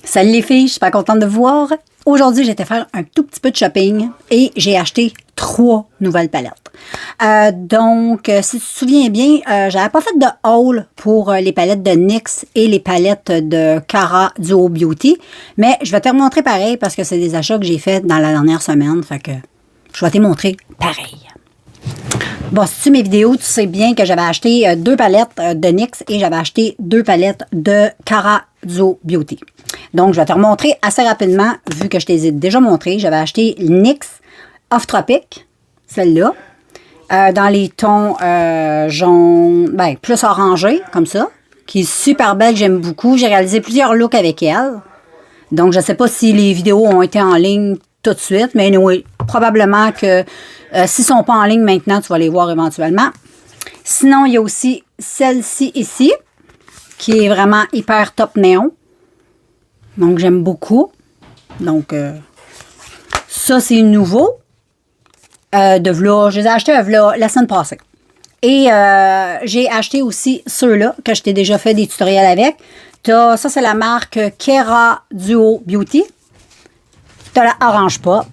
Salut les filles, je suis super contente de vous voir. Aujourd'hui, j'ai été faire un tout petit peu de shopping et j'ai acheté 3 nouvelles palettes. Si tu te souviens bien, j'avais pas fait de haul pour les palettes de NYX et les palettes de Cara Duo Beauty, mais je vais te remontrer pareil parce que c'est des achats que j'ai faits dans la dernière semaine, fait que je vais te montrer pareil. Bon, si tu suis mes vidéos, tu sais bien que j'avais acheté 2 palettes de NYX et j'avais acheté 2 palettes de Cara Duo Beauty. Donc, je vais te remontrer assez rapidement, vu que je t'ai déjà montré. J'avais acheté NYX Off Tropic, celle-là, dans les tons jaune, plus orangé, comme ça, qui est super belle, j'aime beaucoup. J'ai réalisé plusieurs looks avec elle. Donc, je ne sais pas si les vidéos ont été en ligne tout de suite, mais anyway, probablement que s'ils ne sont pas en ligne maintenant, tu vas les voir éventuellement. Sinon, il y a aussi celle-ci ici, qui est vraiment hyper top néon. Donc, j'aime beaucoup. Donc, ça, c'est nouveau. Je les ai achetés la semaine passée. Et j'ai acheté aussi ceux-là, que je t'ai déjà fait des tutoriels avec. Ça, c'est la marque Cara Duo Beauty. Tu as la Orange Pop.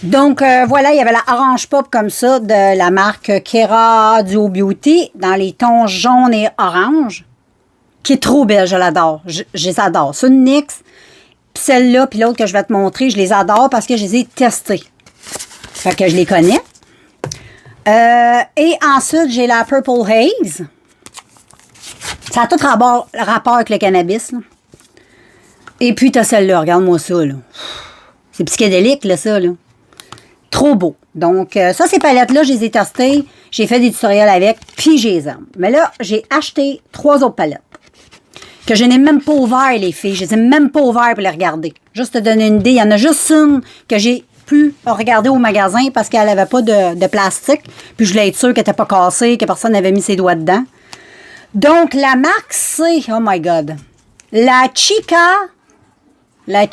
Donc, voilà, il y avait la Orange Pop comme ça de la marque Cara Duo Beauty dans les tons jaune et orange, qui est trop belle, je l'adore. Je les adore. C'est une NYX, puis celle-là, puis l'autre que je vais te montrer, je les adore parce que je les ai testées. Fait que je les connais. Et ensuite, j'ai la Purple Haze. Ça a tout rapport avec le cannabis, là. Et puis, tu as celle-là. Regarde-moi ça, là. C'est psychédélique, là, ça, là. Trop beau. Donc, ça, ces palettes-là, je les ai testées. J'ai fait des tutoriels avec, puis je les aime. Mais là, j'ai acheté 3 autres palettes que je n'ai même pas ouvert, les filles. Je les ai même pas ouvert pour les regarder. Juste te donner une idée. Il y en a juste une que j'ai pu regarder au magasin parce qu'elle n'avait pas de plastique. Puis je voulais être sûre qu'elle n'était pas cassée, que personne n'avait mis ses doigts dedans. Donc, la marque, c'est... Oh my God. La Chica. Je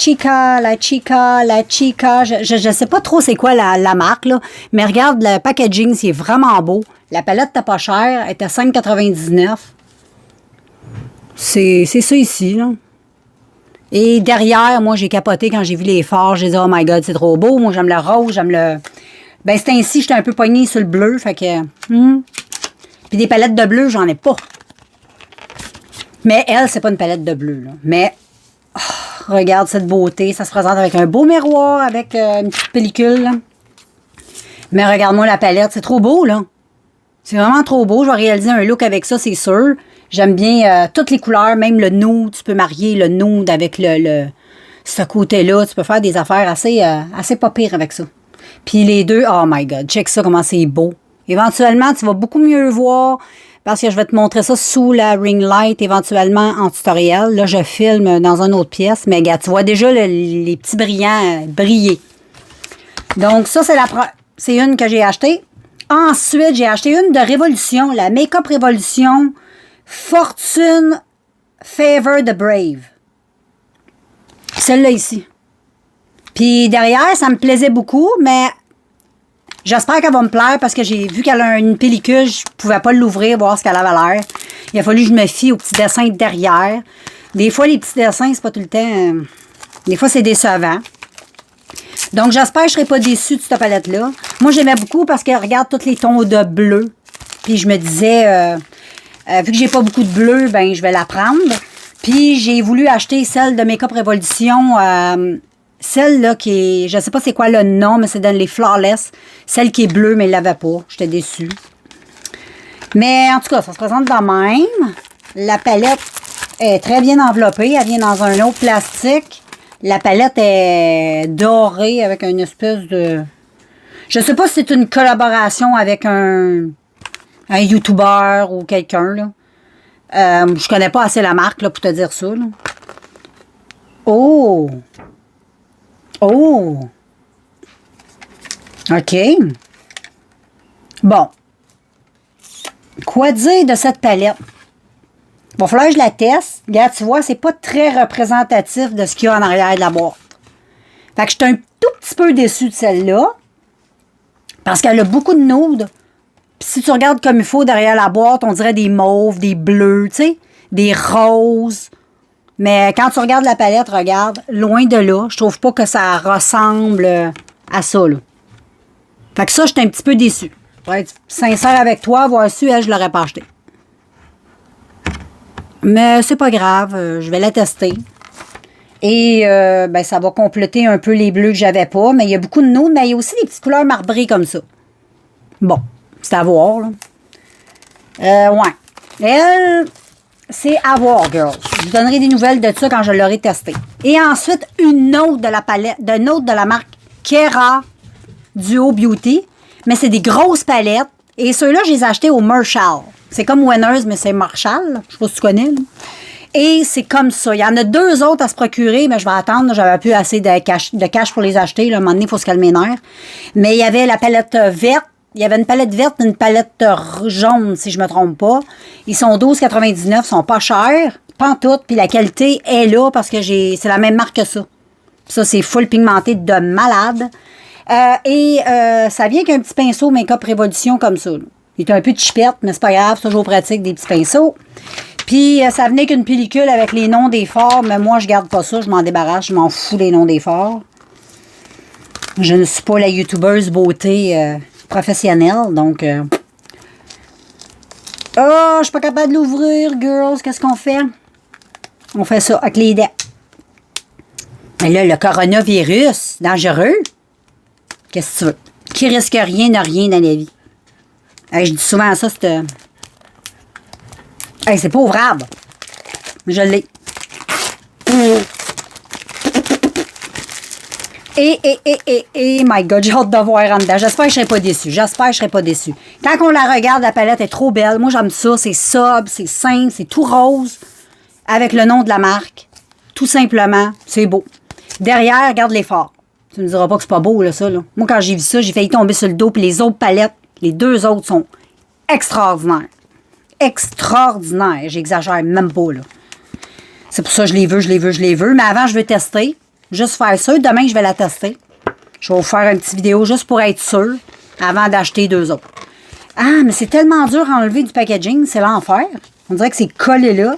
sais pas trop c'est quoi la marque, là. Mais regarde, le packaging, c'est vraiment beau. La palette n'était pas chère. Elle était à 5,99 $. C'est ça ici, là. Et derrière, moi, j'ai capoté quand j'ai vu les phares. J'ai dit, oh my God, c'est trop beau. Moi, j'aime le rose, j'aime le... Ben, c'est ainsi, j'étais un peu poignée sur le bleu, fait que... Puis des palettes de bleu, j'en ai pas. Mais elle, c'est pas une palette de bleu, là. Mais... Oh, regarde cette beauté. Ça se présente avec un beau miroir, avec une petite pellicule, là. Mais regarde-moi la palette. C'est trop beau, là. C'est vraiment trop beau. Je vais réaliser un look avec ça, c'est sûr. J'aime bien toutes les couleurs, même le nude. Tu peux marier le nude avec ce côté-là. Tu peux faire des affaires assez pas pires avec ça. Puis les deux, oh my God, check ça, comment c'est beau. Éventuellement, tu vas beaucoup mieux voir parce que je vais te montrer ça sous la ring light, éventuellement en tutoriel. Là, je filme dans une autre pièce, mais regarde, tu vois déjà les petits brillants briller. Donc, ça, c'est une que j'ai achetée. Ensuite, j'ai acheté une de Révolution, la Make-up Révolution Fortune Favor the Brave. Celle-là ici. Puis derrière, ça me plaisait beaucoup, mais j'espère qu'elle va me plaire parce que j'ai vu qu'elle a une pellicule, je pouvais pas l'ouvrir, voir ce qu'elle avait l'air. Il a fallu que je me fie aux petits dessins derrière. Des fois, les petits dessins, c'est pas tout le temps... des fois, c'est décevant. Donc, j'espère que je ne serai pas déçue de cette palette-là. Moi, j'aimais beaucoup parce qu'elle regarde tous les tons de bleu. Puis, je me disais, vu que j'ai pas beaucoup de bleu, ben je vais la prendre. Puis, j'ai voulu acheter celle de Make-up Révolution. Celle-là qui est, je sais pas c'est quoi le nom, mais c'est dans les Flawless. Celle qui est bleue, mais elle l'avait pas. J'étais déçue. Mais, en tout cas, ça se présente de même. La palette est très bien enveloppée. Elle vient dans un autre plastique. La palette est dorée avec une espèce de... Je sais pas si c'est une collaboration avec un YouTuber ou quelqu'un, là. Je connais pas assez la marque, là, pour te dire ça, là. Oh! Oh! OK. Bon. Quoi dire de cette palette? Il va falloir que je la teste. Regarde, tu vois, c'est pas très représentatif de ce qu'il y a en arrière de la boîte. Fait que je suis un tout petit peu déçue de celle-là. Parce qu'elle a beaucoup de nudes. Puis si tu regardes comme il faut derrière la boîte, on dirait des mauves, des bleus, tu sais, des roses. Mais quand tu regardes la palette, regarde, loin de là, je trouve pas que ça ressemble à ça, là. Fait que ça, j'étais un petit peu déçue. Pour être sincère avec toi, voir su, elle, je l'aurais pas acheté. Mais c'est pas grave, je vais la tester. Et ben, ça va compléter un peu les bleus que j'avais pas. Mais il y a beaucoup de nudes, mais il y a aussi des petites couleurs marbrées comme ça. Bon, c'est à voir, là. Ouais. Elle, c'est à voir, girls. Je vous donnerai des nouvelles de ça quand je l'aurai testé. Et ensuite, une autre de la palette, d'une autre de la marque Kera Duo Beauty. Mais c'est des grosses palettes. Et ceux-là, je les ai achetés au Marshall. C'est comme Winners, mais c'est Marshall. Je sais pas si tu connais. Là. Et c'est comme ça. Il y en a 2 autres à se procurer, mais je vais attendre. J'avais plus assez de cash pour les acheter. Là. À un moment donné, il faut se calmer les nerfs. Mais il y avait la palette verte. Il y avait une palette verte et une palette jaune, si je ne me trompe pas. Ils sont 12,99. Ils sont pas chers. Pas en tout. Puis la qualité est là parce que c'est la même marque que ça. Ça, c'est full pigmenté de malade. Ça vient qu'un petit pinceau Make-up Révolution comme ça. Là. Il est un peu de chipette, mais c'est pas grave. C'est toujours pratique, des petits pinceaux. Puis, ça venait qu'une pellicule avec les noms des forts, mais moi, je garde pas ça. Je m'en débarrasse. Je m'en fous des noms des forts. Je ne suis pas la youtubeuse beauté professionnelle, donc... Oh, je suis pas capable de l'ouvrir, girls. Qu'est-ce qu'on fait? On fait ça avec les dents. Mais là, le coronavirus, dangereux. Qu'est-ce que tu veux? Qui risque rien n'a rien dans la vie. Hey, je dis souvent ça, c'est... Hey, c'est pas ouvrable. Je l'ai. My God, j'ai hâte de voir en dedans. J'espère que je serai pas déçue. J'espère que je serai pas déçue. Quand on la regarde, la palette est trop belle. Moi, j'aime ça. C'est sobre, c'est simple, c'est tout rose. Avec le nom de la marque. Tout simplement, c'est beau. Derrière, regarde les fards. Tu me diras pas que c'est pas beau, là, ça, là. Moi, quand j'ai vu ça, j'ai failli tomber sur le dos. Puis les autres palettes, les 2 autres sont extraordinaires. Extraordinaires. J'exagère même pas, là. C'est pour ça que je les veux. Mais avant, je veux tester. Juste faire ça. Demain, je vais la tester. Je vais vous faire une petite vidéo juste pour être sûr avant d'acheter 2 autres. Ah, mais c'est tellement dur à enlever du packaging. C'est l'enfer. On dirait que c'est collé là.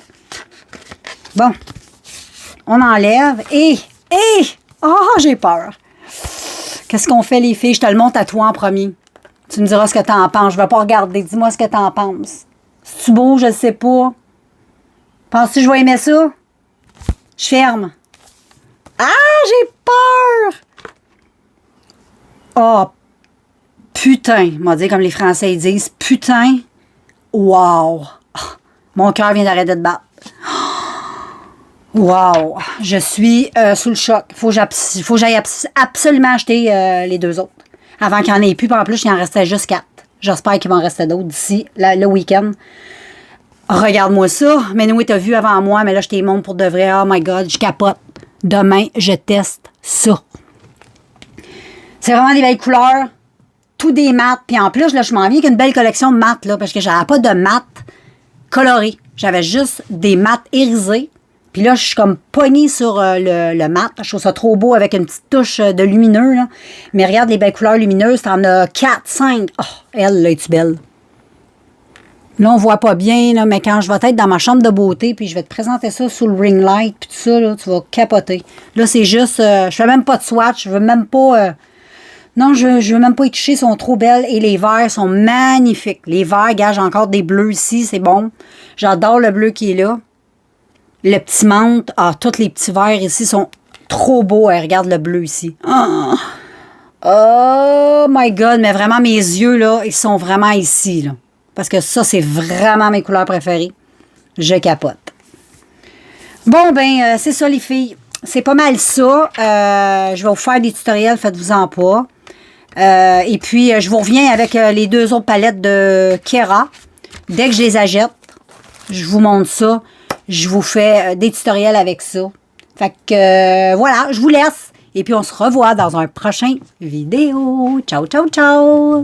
Bon. On enlève. Oh, j'ai peur. Qu'est-ce qu'on fait, les filles? Je te le montre à toi en premier. Tu me diras ce que tu en penses. Je ne vais pas regarder. Dis-moi ce que tu en penses. C'est-tu beau? Je ne sais pas. Penses-tu que je vais aimer ça? Je ferme. Ah, j'ai peur! Oh, putain. M'a dit comme les Français disent. Putain. Wow. Mon cœur vient d'arrêter de battre. Wow. Je suis sous le choc. Faut que j'aille absolument acheter les 2 autres. Avant qu'il n'y en ait plus. Puis en plus, il en restait juste 4. J'espère qu'il va en rester d'autres d'ici le week-end. Regarde-moi ça. Mais nous, t'as vu avant moi, mais là, je t'ai montre pour de vrai. Oh my God, je capote. Demain, je teste ça. C'est vraiment des belles couleurs. Tout des mattes. Puis en plus, là, je m'en viens avec une belle collection de mattes, là, parce que j'avais pas de mattes colorées. J'avais juste des mattes irisées. Puis là, je suis comme pognée sur le mat. Je trouve ça trop beau avec une petite touche de lumineux, là. Mais regarde les belles couleurs lumineuses. T'en as 4, 5. Oh, elle, là, est-tu belle? Là, on voit pas bien, là, mais quand je vais être dans ma chambre de beauté, puis je vais te présenter ça sous le ring light, puis tout ça, là, tu vas capoter. Là, c'est juste... je fais même pas de swatch. Je veux même pas... non, je veux même pas y toucher. Ils sont trop belles. Et les verts sont magnifiques. Les verts, gars, j'ai encore des bleus ici. C'est bon. J'adore le bleu qui est là. Le petit menthe, tous les petits verres ici sont trop beaux. Regarde le bleu ici. Oh my God, mais vraiment mes yeux, là, ils sont vraiment ici, là. Parce que ça, c'est vraiment mes couleurs préférées. Je capote. Bon, ben, c'est ça, les filles. C'est pas mal ça. Je vais vous faire des tutoriels, faites-vous-en pas. Et puis, je vous reviens avec les 2 autres palettes de Kera. Dès que je les achète, je vous montre ça. Je vous fais des tutoriels avec ça. Fait que, voilà, je vous laisse. Et puis, on se revoit dans un prochain vidéo. Ciao, ciao, ciao!